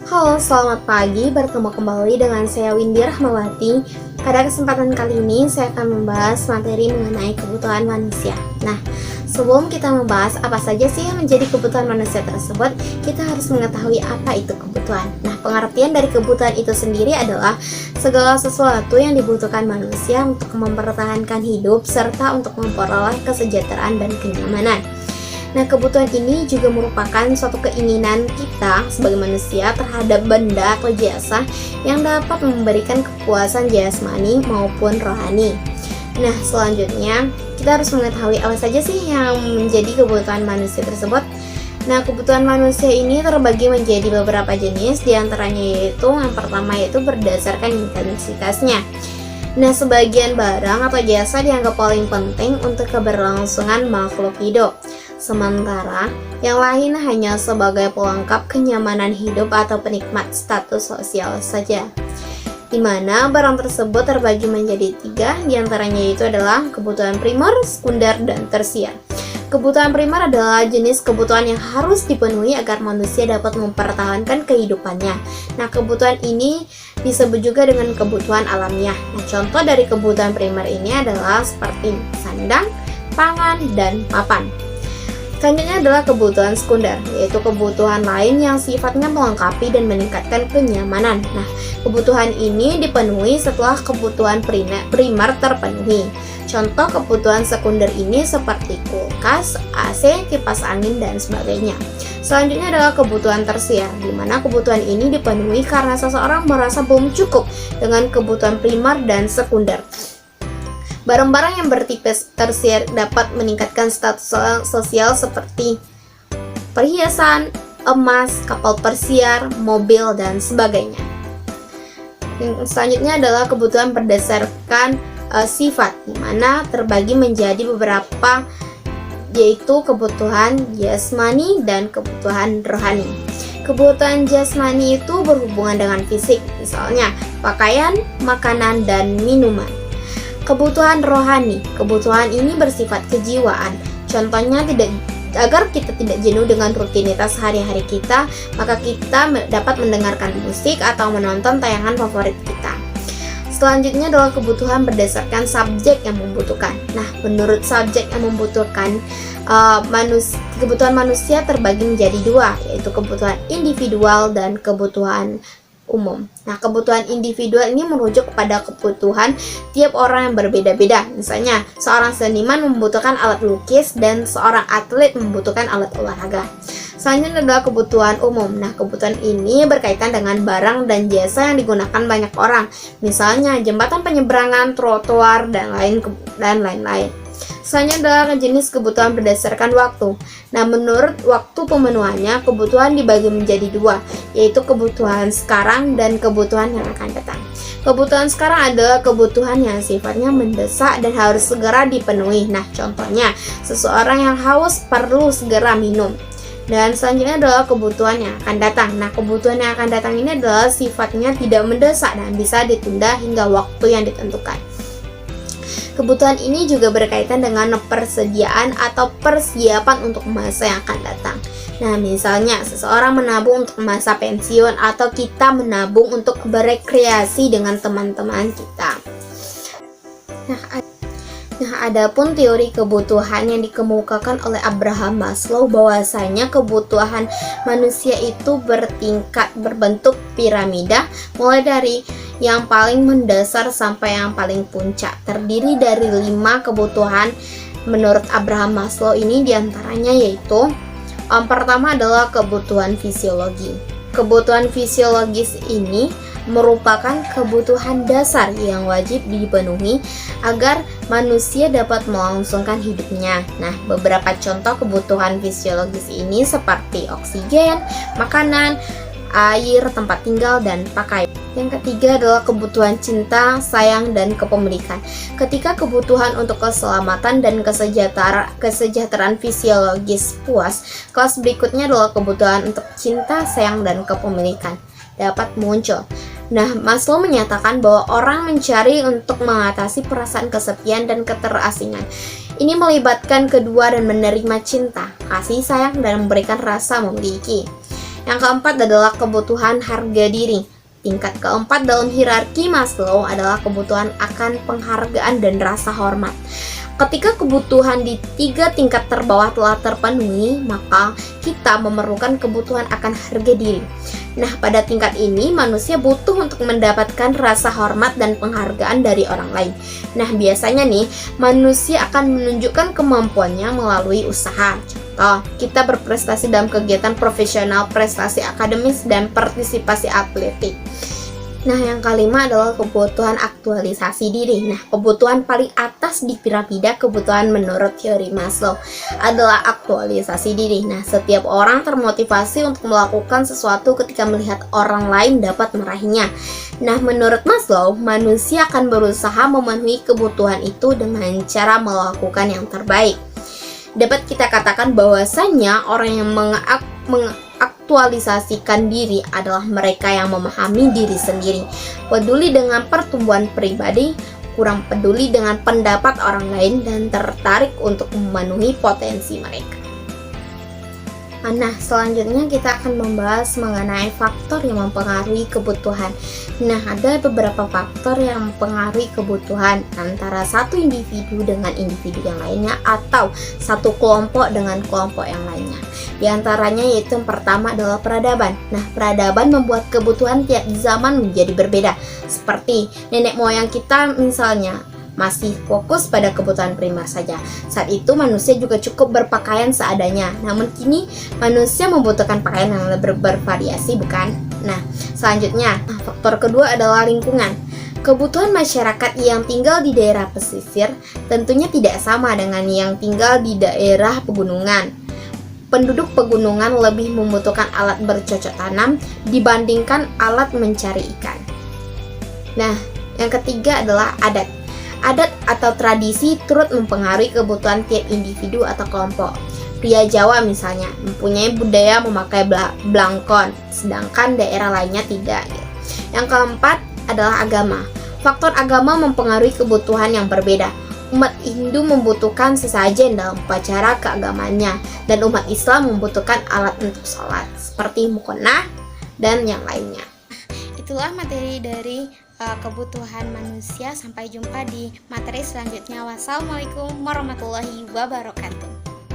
Halo, selamat pagi. Bertemu kembali dengan saya Windy Rahmawati. Pada kesempatan kali ini, saya akan membahas materi mengenai kebutuhan manusia. Nah, sebelum kita membahas apa saja sih yang menjadi kebutuhan manusia tersebut, kita harus mengetahui apa itu kebutuhan. Nah, pengertian dari kebutuhan itu sendiri adalah segala sesuatu yang dibutuhkan manusia untuk mempertahankan hidup serta untuk memperoleh kesejahteraan dan kenyamanan. Nah, kebutuhan ini juga merupakan suatu keinginan kita sebagai manusia terhadap benda atau jasa yang dapat memberikan kepuasan jasmani maupun rohani. Nah, selanjutnya kita harus mengetahui apa saja sih yang menjadi kebutuhan manusia tersebut. Nah, kebutuhan manusia ini terbagi menjadi beberapa jenis, diantaranya yaitu yang pertama yaitu berdasarkan intensitasnya. Nah, sebagian barang atau jasa dianggap paling penting untuk keberlangsungan makhluk hidup. Sementara yang lain hanya sebagai pelengkap kenyamanan hidup atau penikmat status sosial saja. Di mana barang tersebut terbagi menjadi tiga, diantaranya yaitu adalah kebutuhan primer, sekunder, dan tersier. Kebutuhan primer adalah jenis kebutuhan yang harus dipenuhi agar manusia dapat mempertahankan kehidupannya. Nah, kebutuhan ini disebut juga dengan kebutuhan alamiah. Nah, contoh dari kebutuhan primer ini adalah seperti sandang, pangan, dan papan. Selanjutnya adalah kebutuhan sekunder, yaitu kebutuhan lain yang sifatnya melengkapi dan meningkatkan kenyamanan. Nah, kebutuhan ini dipenuhi setelah kebutuhan primer terpenuhi. Contoh kebutuhan sekunder ini seperti kulkas, AC, kipas angin, dan sebagainya. Selanjutnya adalah kebutuhan tersier, di mana kebutuhan ini dipenuhi karena seseorang merasa belum cukup dengan kebutuhan primer dan sekunder. Barang-barang yang bertipe tersier dapat meningkatkan status sosial seperti perhiasan, emas, kapal persiar, mobil, dan sebagainya. Yang selanjutnya adalah kebutuhan berdasarkan sifat, di mana terbagi menjadi beberapa, yaitu kebutuhan jasmani dan kebutuhan rohani. Kebutuhan jasmani itu berhubungan dengan fisik, misalnya pakaian, makanan, dan minuman. Kebutuhan rohani, kebutuhan ini bersifat kejiwaan. Contohnya agar kita tidak jenuh dengan rutinitas hari-hari kita, maka kita dapat mendengarkan musik atau menonton tayangan favorit kita. Selanjutnya adalah kebutuhan berdasarkan subjek yang membutuhkan. Nah, menurut subjek yang membutuhkan, kebutuhan manusia terbagi menjadi dua, yaitu kebutuhan individual dan kebutuhan umum. Nah, kebutuhan individual ini merujuk kepada kebutuhan tiap orang yang berbeda-beda. Misalnya, seorang seniman membutuhkan alat lukis dan seorang atlet membutuhkan alat olahraga. Selanjutnya adalah kebutuhan umum. Nah, kebutuhan ini berkaitan dengan barang dan jasa yang digunakan banyak orang. Misalnya, jembatan penyeberangan, trotoar, dan lain-lain. Selanjutnya adalah jenis kebutuhan berdasarkan waktu. Nah, menurut waktu pemenuhannya, kebutuhan dibagi menjadi dua, yaitu kebutuhan sekarang dan kebutuhan yang akan datang. Kebutuhan sekarang adalah kebutuhan yang sifatnya mendesak dan harus segera dipenuhi. Nah, contohnya, seseorang yang haus perlu segera minum. Dan selanjutnya adalah kebutuhan yang akan datang. Nah, kebutuhan yang akan datang ini adalah sifatnya tidak mendesak dan bisa ditunda hingga waktu yang ditentukan. Kebutuhan ini juga berkaitan dengan persediaan atau persiapan untuk masa yang akan datang. Nah, misalnya seseorang menabung untuk masa pensiun atau kita menabung untuk berekreasi dengan teman-teman kita. Nah, adapun teori kebutuhan yang dikemukakan oleh Abraham Maslow bahwasanya kebutuhan manusia itu berbentuk piramida, mulai dari yang paling mendasar sampai yang paling puncak. Terdiri dari 5 kebutuhan menurut Abraham Maslow ini, diantaranya yaitu pertama adalah kebutuhan fisiologi. Kebutuhan fisiologis ini merupakan kebutuhan dasar yang wajib dipenuhi agar manusia dapat melangsungkan hidupnya. Nah, beberapa contoh kebutuhan fisiologis ini seperti oksigen, makanan, air, tempat tinggal, dan pakaian. Yang ketiga adalah kebutuhan cinta, sayang, dan kepemilikan. Ketika kebutuhan untuk keselamatan dan kesejahteraan fisiologis puas, kelas berikutnya adalah kebutuhan untuk cinta, sayang, dan kepemilikan dapat muncul. Nah, Maslow menyatakan bahwa orang mencari untuk mengatasi perasaan kesepian dan keterasingan. Ini melibatkan kedua dan menerima cinta, kasih sayang, dan memberikan rasa memiliki. Yang keempat adalah kebutuhan harga diri. Tingkat keempat dalam hierarki Maslow adalah kebutuhan akan penghargaan dan rasa hormat. Ketika kebutuhan di 3 tingkat terbawah telah terpenuhi, maka kita memerlukan kebutuhan akan harga diri. Nah, pada tingkat ini manusia butuh untuk mendapatkan rasa hormat dan penghargaan dari orang lain. Nah, biasanya nih, manusia akan menunjukkan kemampuannya melalui usaha. Contoh, kita berprestasi dalam kegiatan profesional, prestasi akademis, dan partisipasi atletik. Nah, yang kelima adalah kebutuhan aktualisasi diri. Nah, kebutuhan paling atas di piramida kebutuhan menurut teori Maslow adalah aktualisasi diri. Nah, setiap orang termotivasi untuk melakukan sesuatu ketika melihat orang lain dapat meraihnya. Nah, menurut Maslow, manusia akan berusaha memenuhi kebutuhan itu dengan cara melakukan yang terbaik. Dapat kita katakan bahwasannya orang yang mengaktualisasikan diri adalah mereka yang memahami diri sendiri, peduli dengan pertumbuhan pribadi, kurang peduli dengan pendapat orang lain, dan tertarik untuk memenuhi potensi mereka. Nah, selanjutnya kita akan membahas mengenai faktor yang mempengaruhi kebutuhan. Nah, ada beberapa faktor yang mempengaruhi kebutuhan antara satu individu dengan individu yang lainnya atau satu kelompok dengan kelompok yang lainnya. Di antaranya yaitu yang pertama adalah peradaban. Nah, peradaban membuat kebutuhan tiap zaman menjadi berbeda. Seperti nenek moyang kita misalnya masih fokus pada kebutuhan primer saja. Saat itu manusia juga cukup berpakaian seadanya. Namun kini manusia membutuhkan pakaian yang lebih bervariasi, bukan? Nah, selanjutnya, faktor kedua adalah lingkungan. Kebutuhan masyarakat yang tinggal di daerah pesisir tentunya tidak sama dengan yang tinggal di daerah pegunungan. Penduduk pegunungan lebih membutuhkan alat bercocok tanam dibandingkan alat mencari ikan. Nah, yang ketiga adalah adat. Adat atau tradisi turut mempengaruhi kebutuhan tiap individu atau kelompok. Pria Jawa misalnya mempunyai budaya memakai blangkon, sedangkan daerah lainnya tidak. Yang keempat adalah agama. Faktor agama mempengaruhi kebutuhan yang berbeda. Umat Hindu membutuhkan sesajen dalam upacara keagamaannya, dan umat Islam membutuhkan alat untuk sholat, seperti muqannah dan yang lainnya. Itulah materi dari kebutuhan manusia. Sampai jumpa di materi selanjutnya. Wassalamualaikum warahmatullahi wabarakatuh.